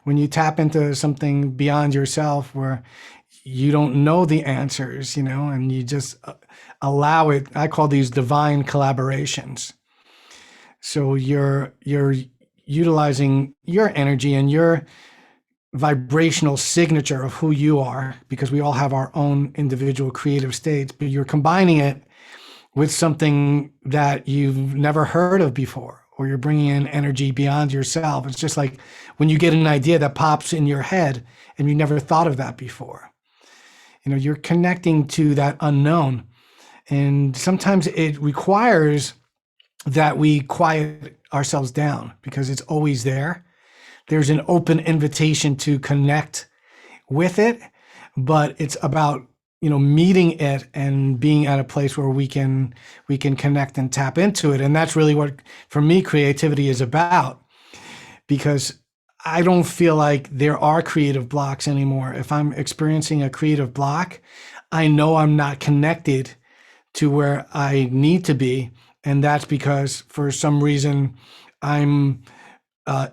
[SPEAKER 2] when you tap into something beyond yourself where you don't know the answers, and you just allow it. I call these divine collaborations. So you're utilizing your energy and your vibrational signature of who you are, because we all have our own individual creative states, but you're combining it with something that you've never heard of before, or you're bringing in energy beyond yourself. It's just like when you get an idea that pops in your head and you never thought of that before. You're connecting to that unknown. And sometimes it requires that we quiet ourselves down because it's always there. There's an open invitation to connect with it, but it's about meeting it and being at a place where we can connect and tap into it. And that's really what, for me, creativity is about, because I don't feel like there are creative blocks anymore. If I'm experiencing a creative block, I know I'm not connected to where I need to be. And that's because for some reason I'm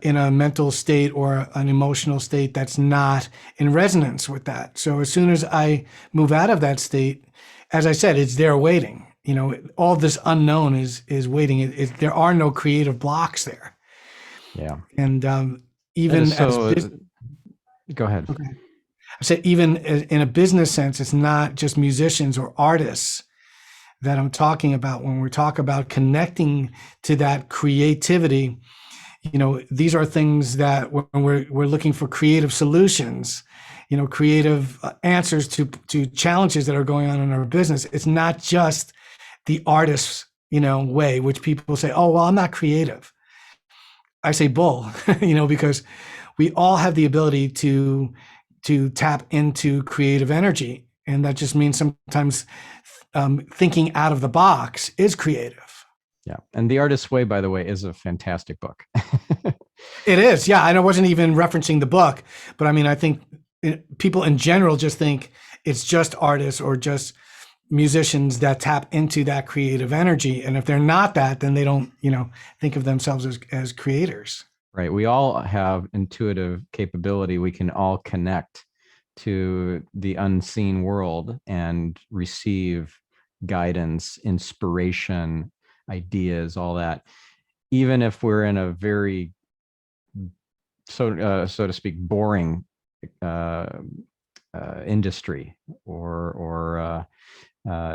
[SPEAKER 2] in a mental state or an emotional state that's not in resonance with that. So as soon as I move out of that state, as I said, it's there waiting. All this unknown is waiting. There are no creative blocks there.
[SPEAKER 1] Yeah.
[SPEAKER 2] And
[SPEAKER 1] That is
[SPEAKER 2] even as
[SPEAKER 1] so.
[SPEAKER 2] business,
[SPEAKER 1] Go ahead.
[SPEAKER 2] okay. I said, even in a business sense, it's not just musicians or artists that I'm talking about when we talk about connecting to that creativity. These are things that when we're looking for creative solutions, creative answers to challenges that are going on in our business. It's not just the artist's, way, which people say, oh, well, I'm not creative. I say bull, because we all have the ability to tap into creative energy. And that just means sometimes thinking out of the box is creative.
[SPEAKER 1] Yeah. And The Artist's Way, by the way, is a fantastic book.
[SPEAKER 2] It is. Yeah. And I wasn't even referencing the book, but I mean, I think people in general just think it's just artists or just musicians that tap into that creative energy. And if they're not that, then they don't, think of themselves as creators.
[SPEAKER 1] Right. We all have intuitive capability. We can all connect to the unseen world and receive guidance, inspiration, ideas, all that. Even if we're in a very, so to speak, boring uh, industry or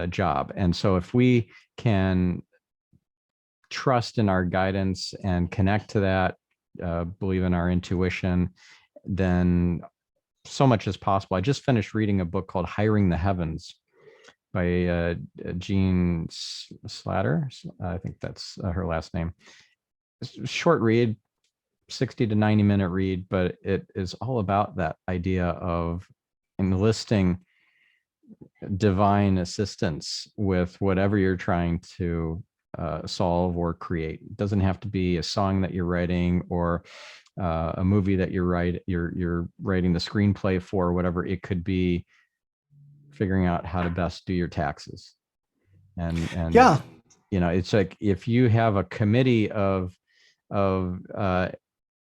[SPEAKER 1] job. And so if we can trust in our guidance and connect to that, believe in our intuition, then so much is possible. I just finished reading a book called Hiring the Heavens by Jean Slatter. I think that's her last name. It's a short read, 60 to 90-minute read, but it is all about that idea of enlisting divine assistance with whatever you're trying to solve or create. It doesn't have to be a song that you're writing or a movie that you're writing the screenplay for, whatever it could be. Figuring out how to best do your taxes, and
[SPEAKER 2] Yeah.
[SPEAKER 1] it's like if you have a committee of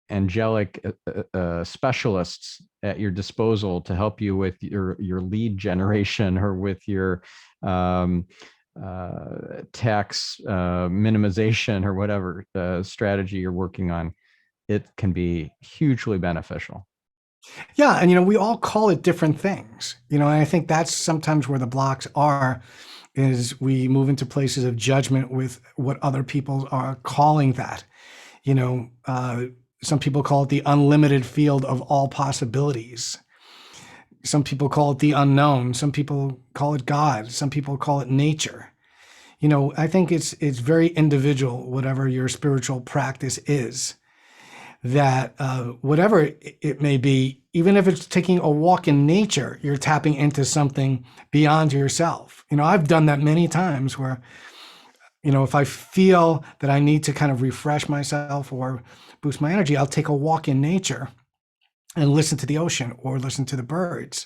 [SPEAKER 1] angelic specialists at your disposal to help you with your lead generation or with your um, tax minimization or whatever strategy you're working on. it can be hugely beneficial.
[SPEAKER 2] Yeah, and we all call it different things. And I think that's sometimes where the blocks are, is we move into places of judgment with what other people are calling that. Some people call it the unlimited field of all possibilities. Some people call it the unknown. Some people call it God. Some people call it nature. I think it's very individual, whatever your spiritual practice is, that whatever it may be, even if it's taking a walk in nature, you're tapping into something beyond yourself. I've done that many times where, if I feel that I need to kind of refresh myself or boost my energy, I'll take a walk in nature and listen to the ocean or listen to the birds.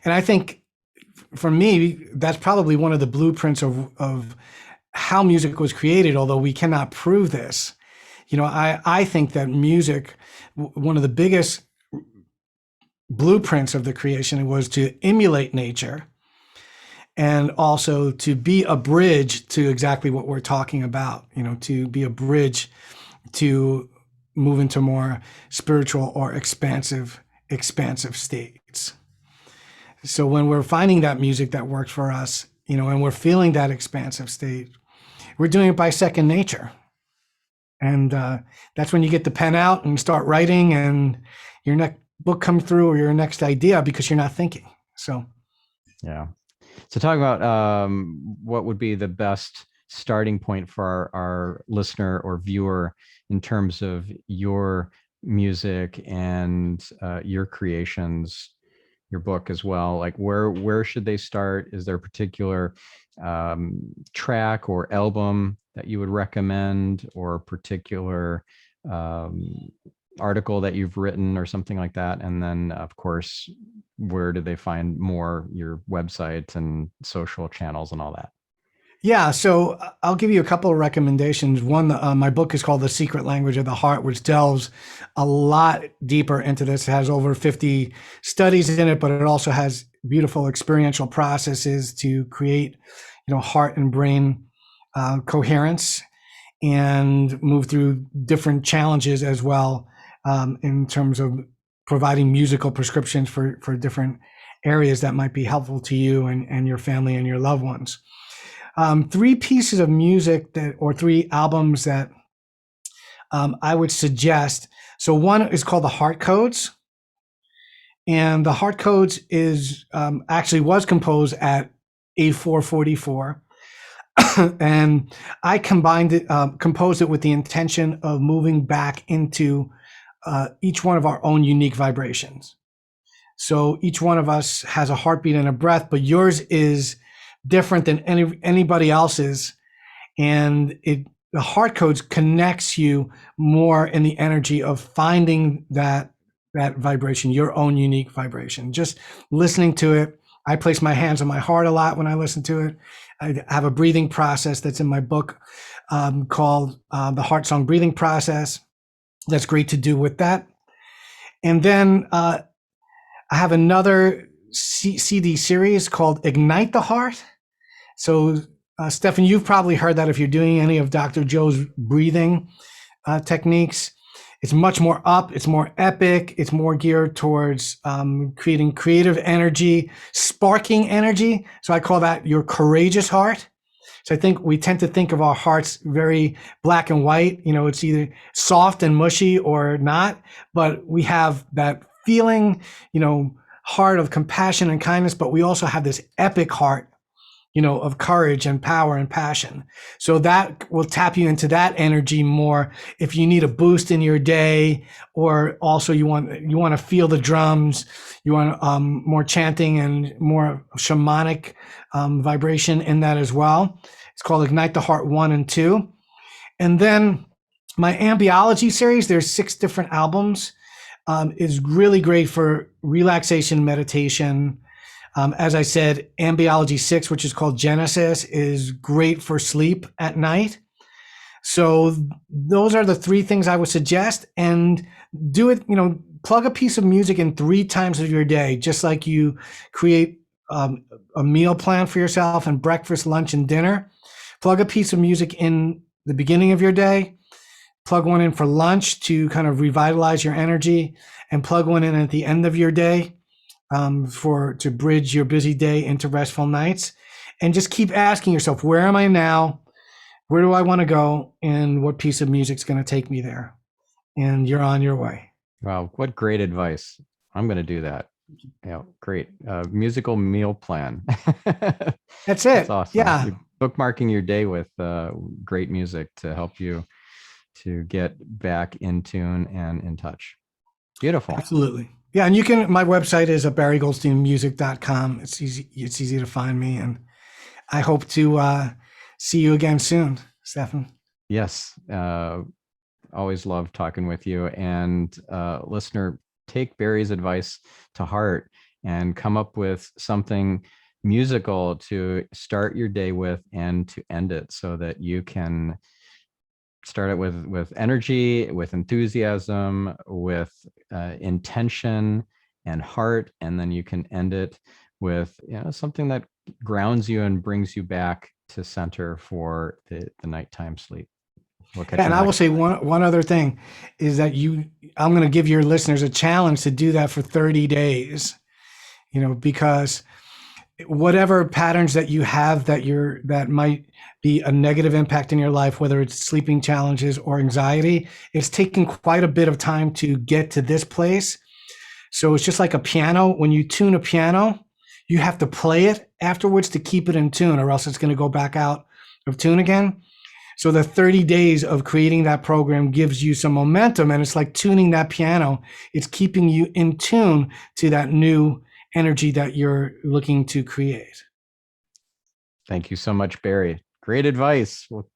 [SPEAKER 2] And I think for me, that's probably one of the blueprints of how music was created, although we cannot prove this. I think that music, one of the biggest blueprints of the creation was to emulate nature and also to be a bridge to exactly what we're talking about, to be a bridge to move into more spiritual or expansive states. So when we're finding that music that works for us, and we're feeling that expansive state, we're doing it by second nature. And that's when you get the pen out and start writing, and your next book comes through, or your next idea, because you're not thinking. So,
[SPEAKER 1] yeah. So talk about what would be the best starting point for our listener or viewer in terms of your music and your creations, your book as well. Like where should they start? Is there a particular track or album that you would recommend, or a particular article that you've written or something like that? And then of course, where do they find more, your website and social channels and all that?
[SPEAKER 2] yeah, so I'll give you a couple of recommendations. One, my book is called The Secret Language of the Heart, which delves a lot deeper into this. It has over 50 studies in it, but it also has beautiful experiential processes to create, heart and brain coherence, and move through different challenges as well, in terms of providing musical prescriptions for different areas that might be helpful to you and your family and your loved ones. Three pieces of music or three albums that I would suggest. So one is called The Heart Codes. And The Heart Codes is actually was composed at A444. And I composed it with the intention of moving back into each one of our own unique vibrations. So each one of us has a heartbeat and a breath, but yours is different than anybody else's. And the heart codes connects you more in the energy of finding that vibration, your own unique vibration. Just listening to it. I place my hands on my heart a lot when I listen to it. I have a breathing process that's in my book called the Heart Song Breathing Process. That's great to do with that. And then I have another CD series called Ignite the Heart. So, Stephan, you've probably heard that if you're doing any of Dr. Joe's breathing techniques. It's much more up, it's more epic, it's more geared towards creating creative energy, sparking energy. So I call that your courageous heart. So I think we tend to think of our hearts very black and white. It's either soft and mushy or not, but we have that feeling, heart of compassion and kindness, but we also have this epic heart, of courage and power and passion. So that will tap you into that energy more if you need a boost in your day, or also you want to feel the drums, you want more chanting and more shamanic vibration in that as well. It's called Ignite the Heart 1 and 2. And then my Ambiology series, there's 6 different albums, is really great for relaxation, meditation. As I said, Ambiology 6, which is called Genesis, is great for sleep at night. So those are the 3 things I would suggest. And do it, plug a piece of music in 3 times of your day, just like you create a meal plan for yourself, and breakfast, lunch, and dinner. Plug a piece of music in the beginning of your day, plug one in for lunch to kind of revitalize your energy, and plug one in at the end of your day to bridge your busy day into restful nights. And just keep asking yourself, where am I now? Where do I want to go? And what piece of music's going to take me there? And you're on your way.
[SPEAKER 1] Wow, what great advice. I'm going to do that. Yeah, great. Musical meal plan.
[SPEAKER 2] That's
[SPEAKER 1] That's
[SPEAKER 2] it.
[SPEAKER 1] awesome.
[SPEAKER 2] Yeah.
[SPEAKER 1] You're bookmarking your day with great music to help you to get back in tune and in touch. Beautiful.
[SPEAKER 2] Absolutely. Yeah. And my website is barrygoldsteinmusic.com. It's easy to find me. And I hope to see you again soon, Stephan.
[SPEAKER 1] Yes. Always love talking with you. And listener, take Barry's advice to heart and come up with something musical to start your day with and to end it, so that you can start it with energy, with enthusiasm, with intention and heart, and then you can end it with something that grounds you and brings you back to center for the nighttime sleep. We'll catch you
[SPEAKER 2] And I will
[SPEAKER 1] next
[SPEAKER 2] say one other thing is that I'm going to give your listeners a challenge to do that for 30 days, because whatever patterns that you have that might be a negative impact in your life, whether it's sleeping challenges or anxiety, it's taken quite a bit of time to get to this place. So it's just like a piano. When you tune a piano, you have to play it afterwards to keep it in tune, or else it's going to go back out of tune again. So the 30 days of creating that program gives you some momentum, and it's like tuning that piano. It's keeping you in tune to that new energy that you're looking to create.
[SPEAKER 1] Thank you so much, Barry. Great advice. Well,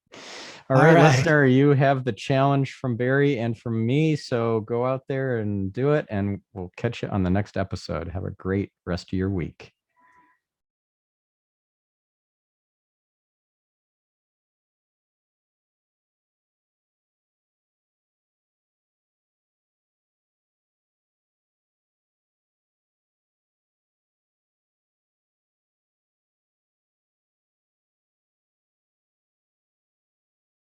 [SPEAKER 1] all right, listener, you have the challenge from Barry and from me. So go out there and do it, and we'll catch you on the next episode. Have a great rest of your week.